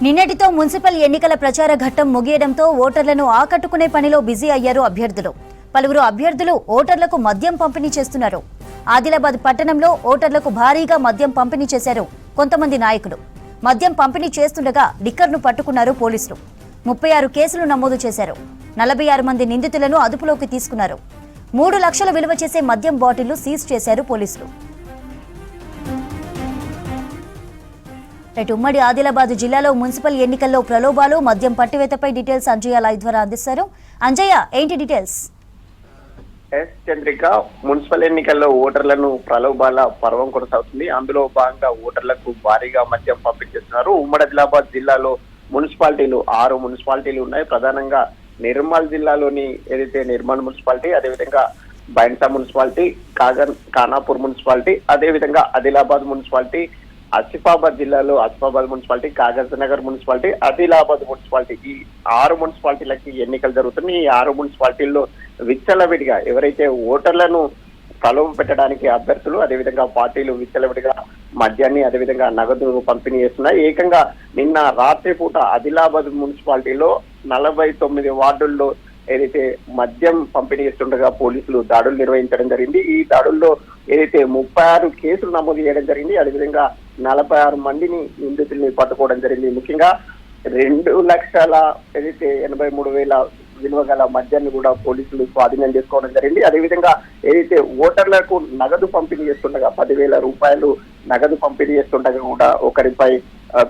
నిన్నటితో మున్సిపల్ ఎన్నికల ప్రచార ఘట్టం ముగియడంతో ఓటర్లను ఆకట్టుకునే పనిలో బిజీ అయ్యారు అభ్యర్థులు. పలువురు అభ్యర్థులు ఓటర్లకు మద్యం పంపిణీ చేస్తున్నారు. ఆదిలాబాద్ పట్టణంలో ఓటర్లకు భారీగా మద్యం పంపిణీ చేశారు కొంతమంది నాయకులు. మద్యం పంపిణీ చేస్తుండగా లిక్కర్ను పట్టుకున్నారు పోలీసులు. 36 కేసులు నమోదు చేశారు. 46 మంది నిందితులను అదుపులోకి తీసుకున్నారు. 3 లక్షల విలువ చేసే మద్యం బాటిళ్లు సీజ్ చేశారు పోలీసులు. ఉమ్మడి ఆదిలాబాద్ జిల్లాలో మున్సిపల్ ఎన్నికల్లో ప్రలోభాలు, మద్యం పట్టివేతపై డీటెయిల్స్ అంజయ్య లైవ్ ద్వారా అందిస్తారు. అంజయ్య, ఏంటి డీటెయిల్స్? చంద్రిక, మున్సిపల్ ఎన్నికల్లో ఓటర్లను ప్రలోభాల పర్వం కొనసాగుతుంది. అందులో భాగంగా ఓటర్లకు భారీగా మద్యం పంపించేస్తున్నారు. ఉమ్మడి ఆదిలాబాద్ జిల్లాలో మున్సిపాలిటీలు 6 మున్సిపాలిటీలు ఉన్నాయి. ప్రధానంగా నిర్మల్ జిల్లాలోని ఏదైతే నిర్మల్ మున్సిపాలిటీ, అదేవిధంగా బైన్సా మున్సిపాలిటీ, ఖానాపూర్ మున్సిపాలిటీ, అదేవిధంగా ఆదిలాబాద్ మున్సిపాలిటీ, ఆసిఫాబాద్ జిల్లాలో Asifabad municipality, Kagaznagar municipality, Adilabad municipality, ఈ 6 మున్సిపాలిటీలకి ఎన్నికలు జరుగుతున్నాయి. ఈ 6 మున్సిపాలిటీల్లో విచ్చలవిడిగా ఎవరైతే ఓటర్లను ప్రలోభ పెట్టడానికి అభ్యర్థులు, అదేవిధంగా పార్టీలు విచ్చలవిడిగా మద్యాన్ని, అదేవిధంగా నగదు పంపిణీ చేస్తున్నాయి. ఏకంగా నిన్న రాత్రి పూట ఆదిలాబాద్ మున్సిపాలిటీలో 49 వార్డుల్లో ఏదైతే మద్యం పంపిణీ చేస్తుండగా పోలీసులు దాడులు నిర్వహించడం జరిగింది. ఈ దాడుల్లో ఏదైతే 36 కేసులు నమోదు చేయడం జరిగింది. అదేవిధంగా 46 మందిని నిందితుల్ని పట్టుకోవడం జరిగింది. ముఖ్యంగా 2,83,000 విలువ గల మద్యాన్ని కూడా పోలీసులు స్వాధీనం చేసుకోవడం జరిగింది. అదేవిధంగా ఏదైతే ఓటర్లకు నగదు పంపిణీ చేస్తుండగా 10,000 రూపాయలు నగదు పంపిణీ చేస్తుండగా కూడా ఒకరిపై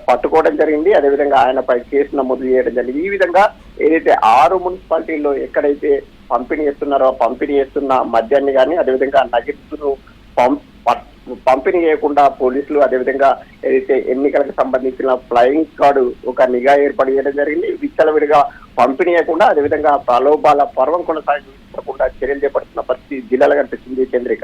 పట్టుకోవడం జరిగింది. అదేవిధంగా ఆయనపై కేసు నమోదు చేయడం జరిగింది. ఈ విధంగా ఏదైతే 6 మున్సిపాలిటీల్లో ఎక్కడైతే పంపిణీ చేస్తున్నారో పంపిణీ చేస్తున్న మద్యాన్ని కానీ, అదేవిధంగా నగదును పంపిణీ చేయకుండా పోలీసులు, అదేవిధంగా ఏదైతే ఎన్నికలకు సంబంధించిన ఫ్లయింగ్ స్క్వాడ్ ఒక నిఘా ఏర్పాటు చేయడం జరిగింది. విచ్చలవిడిగా పంపిణీ చేయకుండా, అదేవిధంగా ప్రలోభాల పర్వం కొనసాగించకుండా చర్యలు చేపడుతున్న పరిస్థితి జిల్లాలో కనిపిస్తుంది. చంద్రిక.